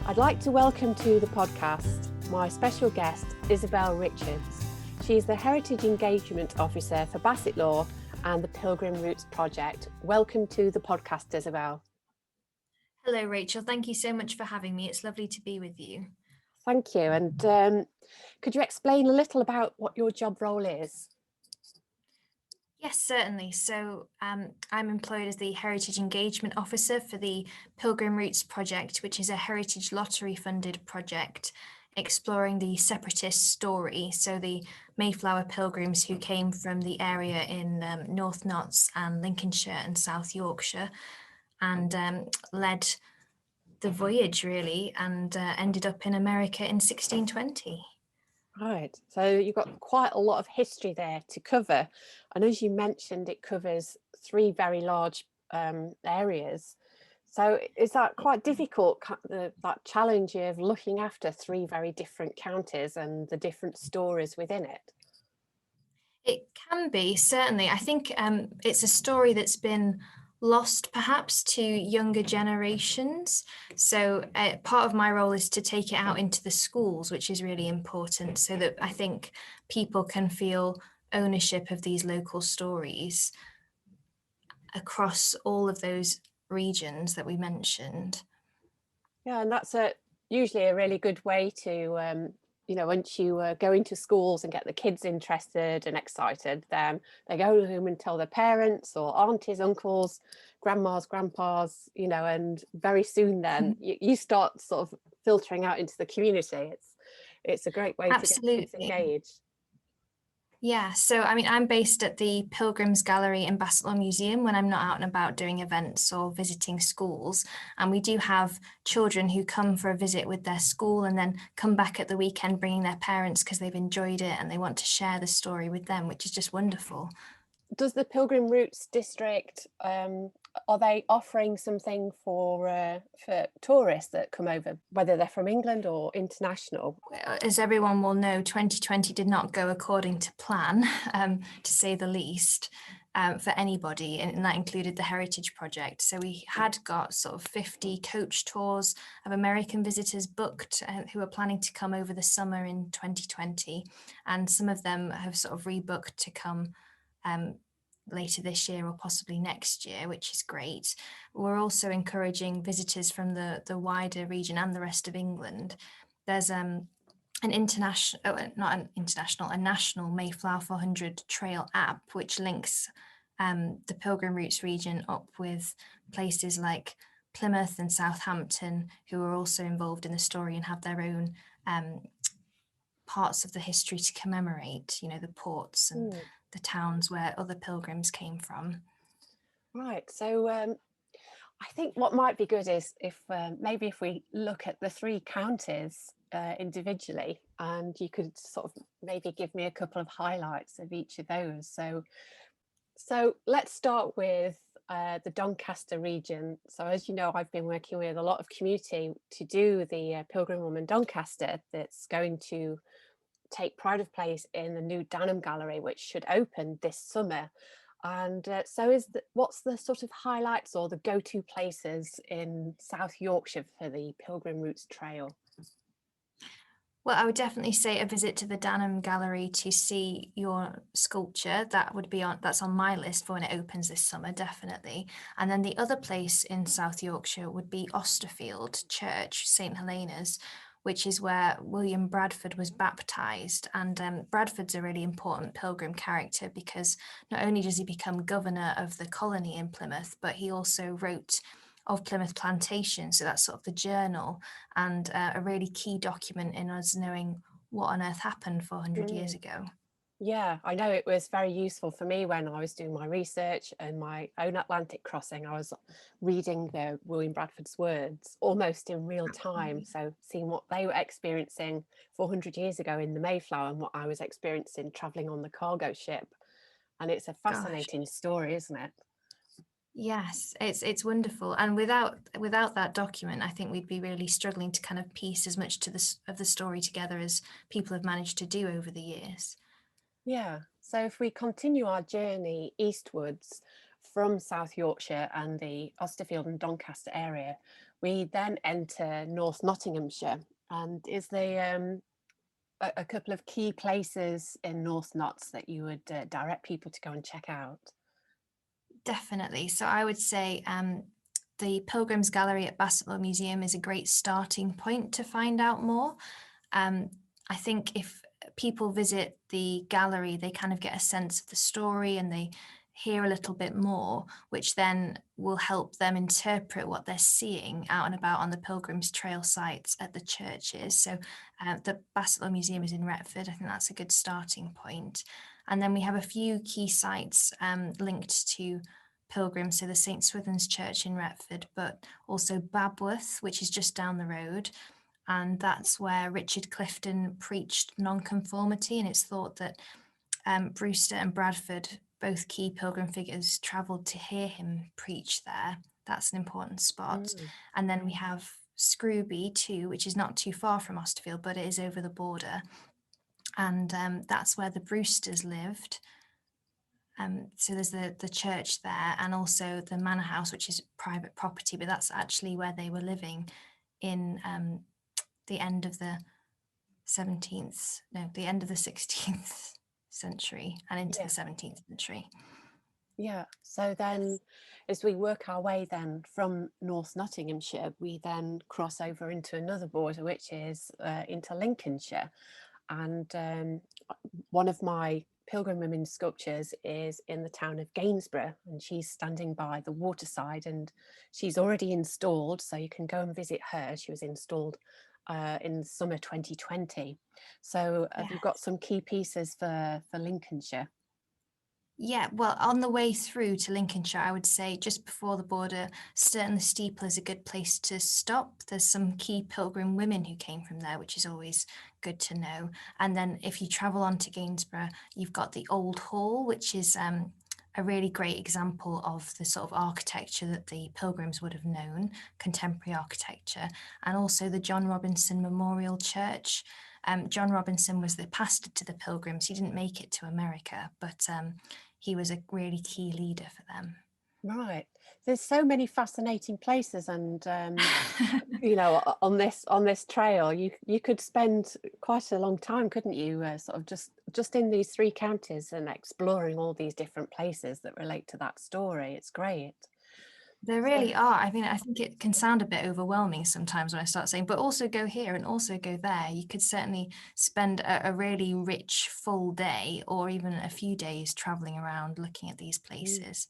I'd like to welcome to the podcast my special guest, Isabelle Richards. She's the Heritage Engagement Officer for Bassett Law and the Pilgrim Roots project. Welcome to the podcast, Isabelle. Hello, Rachel. Thank you so much for having me. It's lovely to be with you. Thank you. And could you explain a little about what your job role is? Yes, certainly. So I'm employed as the Heritage Engagement Officer for the Pilgrim Roots project, which is a heritage lottery funded project exploring the separatist story. So the Mayflower pilgrims who came from the area in North Notts and Lincolnshire and South Yorkshire and led the voyage really and ended up in America in 1620. Right, so you've got quite a lot of history there to cover, and as you mentioned, it covers three very large areas. So is that quite difficult, that challenge of looking after three very different counties and the different stories within it? It can be, certainly. I think it's a story that's been lost perhaps to younger generations. So part of my role is to take it out into the schools, which is really important, so that I think people can feel ownership of these local stories across all of those regions that we mentioned. Yeah, and that's usually a really good way to, once you go into schools and get the kids interested and excited, then they go home and tell their parents or aunties, uncles, grandmas, grandpas, and very soon then you start sort of filtering out into the community. It's a great way to get kids Absolutely. engaged. Yeah, so I mean, I'm based at the Pilgrims Gallery in Bassett Law Museum when I'm not out and about doing events or visiting schools. And we do have children who come for a visit with their school and then come back at the weekend bringing their parents because they've enjoyed it and they want to share the story with them, which is just wonderful. Does the Pilgrim Roots district, are they offering something for tourists that come over, whether they're from England or international? As everyone will know, 2020 did not go according to plan, to say the least, for anybody, and that included the Heritage Project. So we had got sort of 50 coach tours of American visitors booked who are planning to come over the summer in 2020, and some of them have sort of rebooked to come later this year or possibly next year, which is great. We're also encouraging visitors from the wider region and the rest of England. There's a national Mayflower 400 trail app, which links the Pilgrim Roots region up with places like Plymouth and Southampton, who are also involved in the story and have their own parts of the history to commemorate, the ports and the towns where other pilgrims came from. Right, so I think what might be good is if maybe if we look at the three counties individually, and you could sort of maybe give me a couple of highlights of each of those. So let's start with the Doncaster region. So as you know, I've been working with a lot of community to do the Pilgrim Woman Doncaster that's going to take pride of place in the new Danham Gallery, which should open this summer. And what's the sort of highlights or the go-to places in South Yorkshire for the Pilgrim Roots Trail? Well, I would definitely say a visit to the Danham Gallery to see your sculpture. That's on my list for when it opens this summer, definitely. And then the other place in South Yorkshire would be Austerfield Church, St Helena's, which is where William Bradford was baptised. And Bradford's a really important pilgrim character because not only does he become governor of the colony in Plymouth, but he also wrote of Plymouth Plantation. So that's sort of the journal and a really key document in us knowing what on earth happened 400 years ago. Yeah, I know it was very useful for me when I was doing my research and my own Atlantic crossing. I was reading the William Bradford's words almost in real time. So seeing what they were experiencing 400 years ago in the Mayflower and what I was experiencing traveling on the cargo ship. And it's a fascinating story, isn't it? Yes, it's wonderful. And without that document, I think we'd be really struggling to kind of piece as much of the story together as people have managed to do over the years. Yeah, so if we continue our journey eastwards from South Yorkshire and the Austerfield and Doncaster area, we then enter North Nottinghamshire. And is there a couple of key places in North Notts that you would direct people to go and check out? Definitely. So I would say the Pilgrims Gallery at Bassetlaw Museum is a great starting point to find out more. I think if people visit the gallery, they kind of get a sense of the story and they hear a little bit more, which then will help them interpret what they're seeing out and about on the Pilgrims Trail sites at the churches. So the Bassetlaw Museum is in Retford. I think that's a good starting point. And then we have a few key sites linked to pilgrims, so the St Swithin's Church in Retford, but also Babworth, which is just down the road. And that's where Richard Clifton preached nonconformity. And it's thought that Brewster and Bradford, both key pilgrim figures, travelled to hear him preach there. That's an important spot. And then we have Scrooby too, which is not too far from Austerfield, but it is over the border. And that's where the Brewsters lived. So there's the church there, and also the manor house, which is private property, but that's actually where they were living in the end of the 16th century and into the 17th century. Yeah, so then as we work our way then from North Nottinghamshire, we then cross over into another border, which is into Lincolnshire. And one of my Pilgrim Women's sculptures is in the town of Gainsborough, and she's standing by the waterside, and she's already installed, so you can go and visit her. She was installed in summer 2020. So have you got some key pieces for Lincolnshire? Yeah, well, on the way through to Lincolnshire, I would say just before the border, Sturton the Steeple is a good place to stop. There's some key pilgrim women who came from there, which is always good to know. And then if you travel on to Gainsborough, you've got the Old Hall, which is a really great example of the sort of architecture that the pilgrims would have known, contemporary architecture, and also the John Robinson Memorial Church. John Robinson was the pastor to the pilgrims. He didn't make it to America, but he was a really key leader for them. Right. There's so many fascinating places, and you know, on this trail, you could spend quite a long time, couldn't you? Sort of just in these three counties and exploring all these different places that relate to that story. It's great. There really are. I mean, I think it can sound a bit overwhelming sometimes when I start saying, but also go here and also go there. You could certainly spend a really rich, full day or even a few days traveling around looking at these places.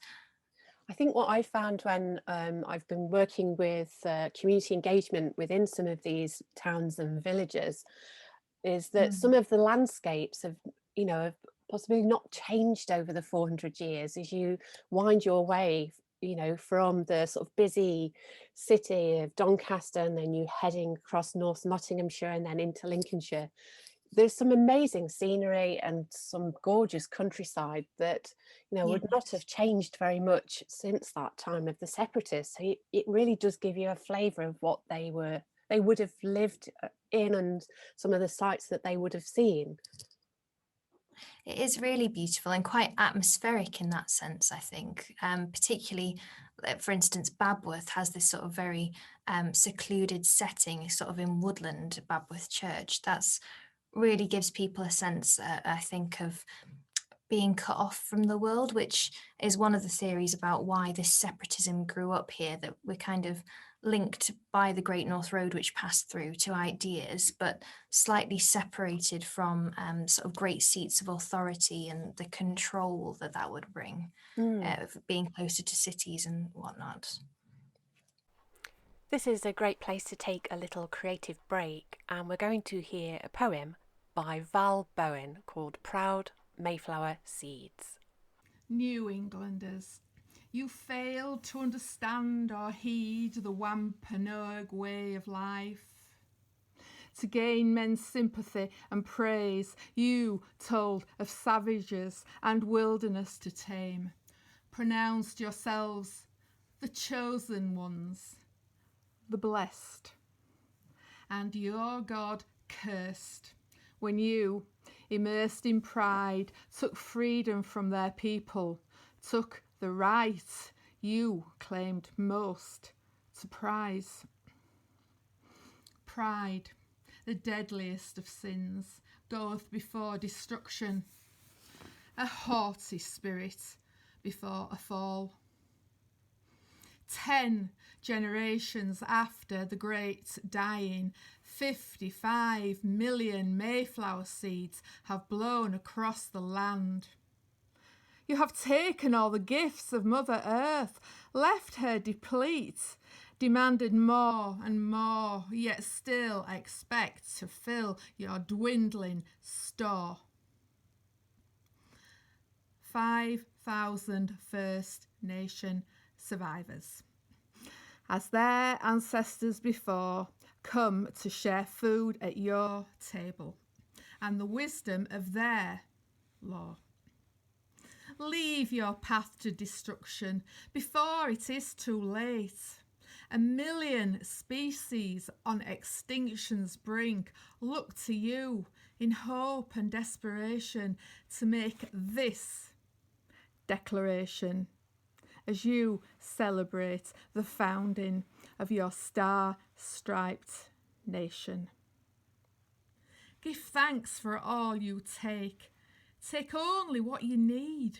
I think what I found when I've been working with community engagement within some of these towns and villages is that some of the landscapes have, you know, have possibly not changed over the 400 years as you wind your way, you know, from the sort of busy city of Doncaster, and then you heading across North Nottinghamshire and then into Lincolnshire. There's some amazing scenery and some gorgeous countryside that, you know, would not have changed very much since that time of the separatists. So it really does give you a flavour of what they would have lived in, and some of the sites that they would have seen. It is really beautiful and quite atmospheric in that sense, I think. Particularly, for instance, Babworth has this sort of very secluded setting, sort of in woodland, Babworth Church. That's really gives people a sense, I think, of being cut off from the world, which is one of the theories about why this separatism grew up here, that we're kind of linked by the Great North Road, which passed through, to ideas, but slightly separated from sort of great seats of authority and the control that that would bring, of being closer to cities and whatnot. This is a great place to take a little creative break, and we're going to hear a poem by Val Bowen called Proud Mayflower Seeds. New Englanders, you failed to understand or heed the Wampanoag way of life. To gain men's sympathy and praise, you told of savages and wilderness to tame, pronounced yourselves the chosen ones, the blessed, and your God cursed when you, immersed in pride, took freedom from their people, took the right you claimed most to prize. Pride, the deadliest of sins, goeth before destruction, a haughty spirit before a fall. 10 generations after the great dying, 55 million Mayflower seeds have blown across the land. You have taken all the gifts of Mother Earth, left her deplete, demanded more and more, yet still expect to fill your dwindling store. 5,000 First Nation survivors, as their ancestors before, come to share food at your table and the wisdom of their law. Leave your path to destruction before it is too late. 1 million species on extinction's brink look to you in hope and desperation to make this declaration as you celebrate the founding of your star-striped nation. Give thanks for all you take. Take only what you need.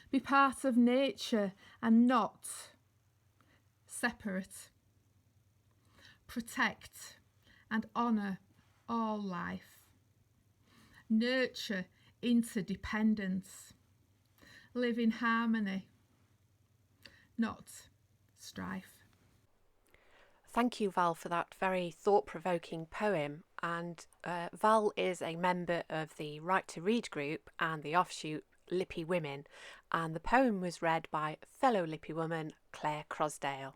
Be part of nature and not separate. Protect and honour all life. Nurture interdependence. Live in harmony, not strife. Thank you, Val, for that very thought-provoking poem. And Val is a member of the Right to Read group and the offshoot Lippy Women, and the poem was read by fellow Lippy woman Claire Crosdale.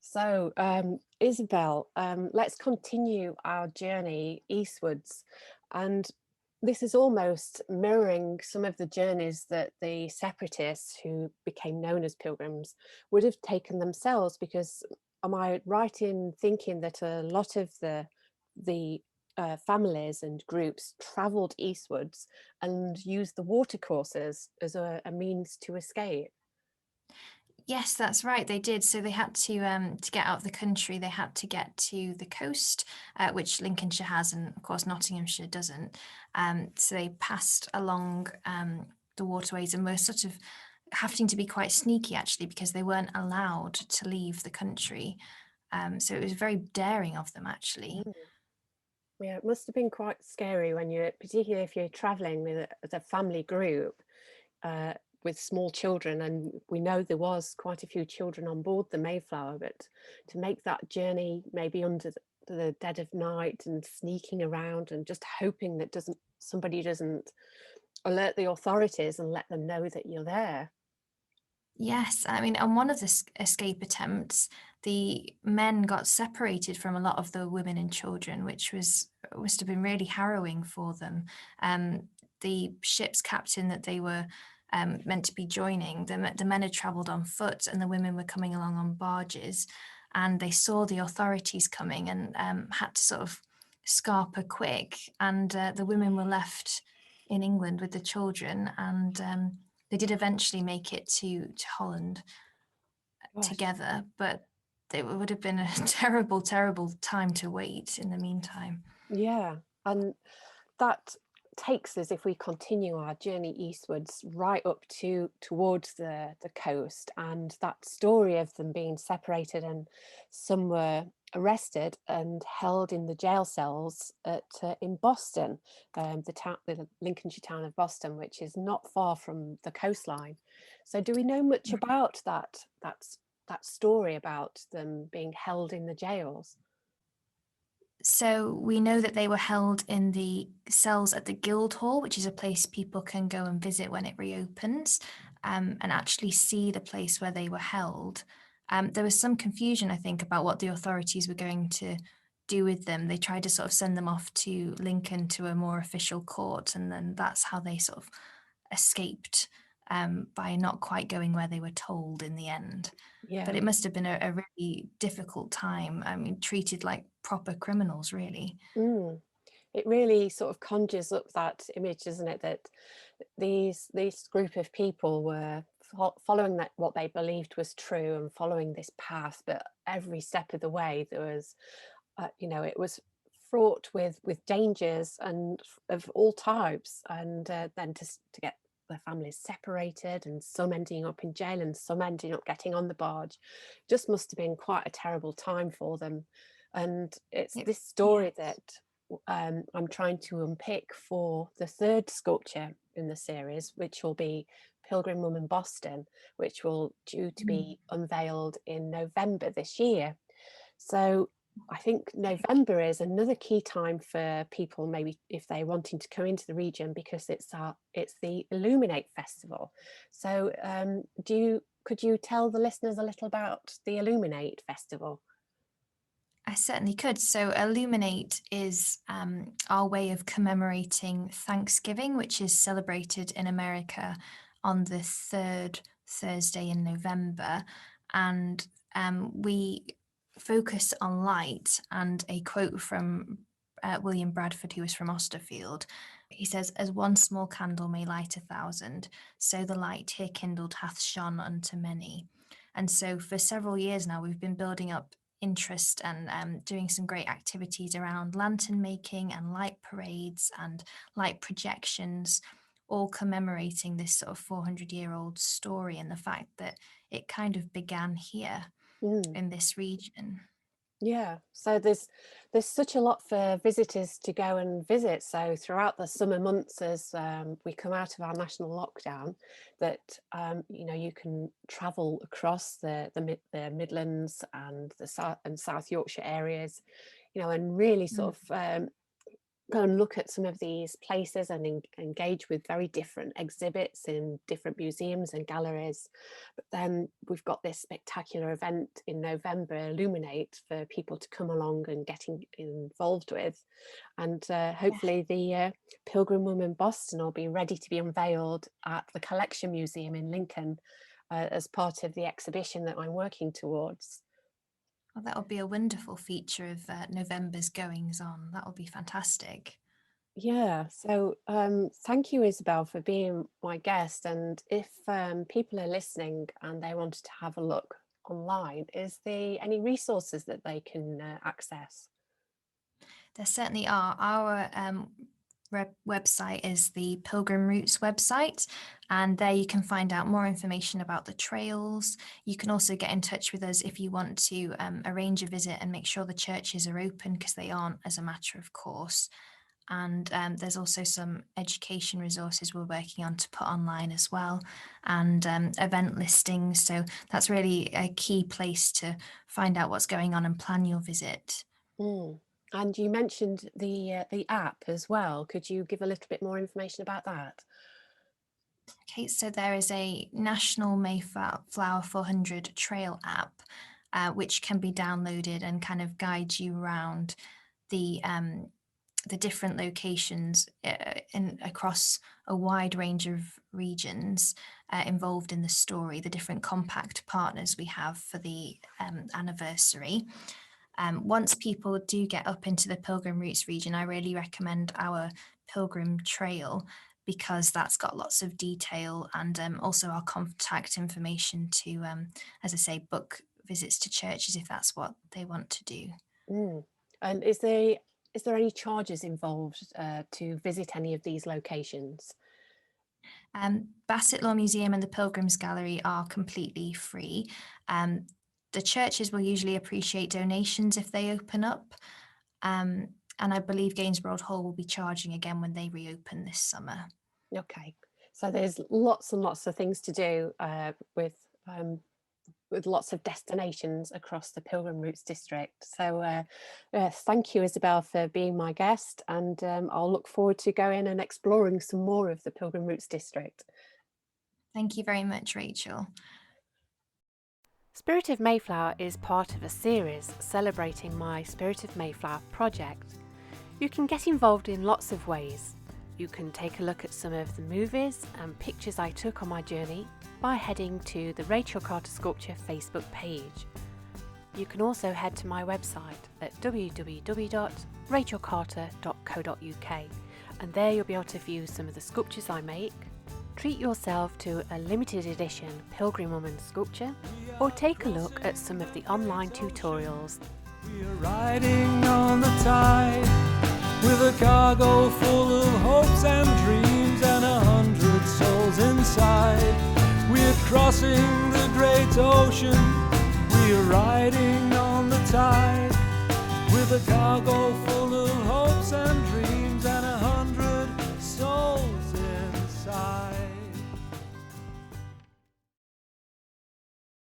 So, Isabelle, let's continue our journey eastwards. And this is almost mirroring some of the journeys that the separatists who became known as pilgrims would have taken themselves, because am I right in thinking that a lot of the families and groups travelled eastwards and used the watercourses as a means to escape? Yes, that's right. They did. So they had to get out of the country. They had to get to the coast, which Lincolnshire has, and of course Nottinghamshire doesn't. So they passed along the waterways and were sort of having to be quite sneaky, actually, because they weren't allowed to leave the country. So it was very daring of them, actually. Yeah, it must have been quite scary when you're, particularly if you're travelling with a family group with small children, and we know there was quite a few children on board the Mayflower, but to make that journey maybe under the dead of night and sneaking around and just hoping that somebody doesn't alert the authorities and let them know that you're there. Yes, I mean, on one of the escape attempts, the men got separated from a lot of the women and children, which must have been really harrowing for them. The ship's captain that they were meant to be joining, the men had travelled on foot and the women were coming along on barges, and they saw the authorities coming and had to sort of scarper quick, and the women were left in England with the children, and they did eventually make it to Holland together, but it would have been a terrible, terrible time to wait in the meantime. Yeah, and that takes us, if we continue our journey eastwards, right up towards the coast, and that story of them being separated, and some were arrested and held in the jail cells in Boston, the Lincolnshire town of Boston, which is not far from the coastline. So do we know much about that story about them being held in the jails? So we know that they were held in the cells at the Guildhall, which is a place people can go and visit when it reopens, and actually see the place where they were held. There was some confusion, I think, about what the authorities were going to do with them. They tried to sort of send them off to Lincoln to a more official court, and then that's how they sort of escaped by not quite going where they were told in the end. Yeah. But it must have been a really difficult time. I mean, treated like proper criminals, really. It really sort of conjures up that image, doesn't it, that these group of people were following that what they believed was true and following this path, but every step of the way there was, it was fraught with dangers and of all types, and then to get their families separated, and some ending up in jail and some ending up getting on the barge, just must have been quite a terrible time for them. And it's this story Yes. that I'm trying to unpick for the third sculpture in the series, which will be Pilgrim Woman Boston, which will due to be unveiled in November this year. So I think November is another key time for people, maybe if they're wanting to come into the region, because it's the Illuminate Festival. So could you tell the listeners a little about the Illuminate Festival? I certainly could. So Illuminate is our way of commemorating Thanksgiving, which is celebrated in America on the third Thursday in November. And we focus on light, and a quote from William Bradford, who was from Austerfield. He says, "As one small candle may light 1,000, so the light here kindled hath shone unto many." And so for several years now, we've been building up interest and doing some great activities around lantern making and light parades and light projections, all commemorating this sort of 400-year-old story and the fact that it kind of began here in this region. Yeah, so there's such a lot for visitors to go and visit. So throughout the summer months, as we come out of our national lockdown, that you can travel across the Midlands and the South Yorkshire areas, and really sort of go and look at some of these places and engage with very different exhibits in different museums and galleries. But then we've got this spectacular event in November, Illuminate, for people to come along and get involved with. And hopefully the Pilgrim Woman Boston will be ready to be unveiled at the Collection Museum in Lincoln as part of the exhibition that I'm working towards. Well, that would be a wonderful feature of November's goings on. That would be fantastic. Yeah, so thank you, Isabelle, for being my guest. And if people are listening and they wanted to have a look online, is there any resources that they can access? There certainly are. Our website is the Pilgrim Roots website, and there you can find out more information about the trails. You can also get in touch with us if you want to arrange a visit and make sure the churches are open, because they aren't, as a matter of course. And there's also some education resources we're working on to put online as well, and event listings. So that's really a key place to find out what's going on and plan your visit. And you mentioned the app as well. Could you give a little bit more information about that? Okay, so there is a National Mayflower 400 Trail app, which can be downloaded and kind of guide you around the different locations across a wide range of regions involved in the story, the different compact partners we have for the anniversary. Once people do get up into the Pilgrim Roots region, I really recommend our Pilgrim Trail, because that's got lots of detail, and also our contact information to, as I say, book visits to churches if that's what they want to do. And is there any charges involved to visit any of these locations? Basset Law Museum and the Pilgrims Gallery are completely free. The churches will usually appreciate donations if they open up. And I believe Gainsborough Hall will be charging again when they reopen this summer. Okay, so there's lots and lots of things to do with lots of destinations across the Pilgrim Roots district. So thank you, Isabelle, for being my guest, and I'll look forward to going and exploring some more of the Pilgrim Roots district. Thank you very much, Rachel. Spirit of Mayflower is part of a series celebrating my Spirit of Mayflower project. You can get involved in lots of ways. You can take a look at some of the movies and pictures I took on my journey by heading to the Rachel Carter Sculpture Facebook page. You can also head to my website at www.rachelcarter.co.uk, and there you'll be able to view some of the sculptures I make, Treat yourself to a limited edition Pilgrim Woman sculpture, or take a look at some of the online tutorials. We are riding on the tide with a cargo full of hopes and dreams and 100 souls inside. We are crossing the great ocean. We are riding on the tide with a cargo full of hopes and dreams.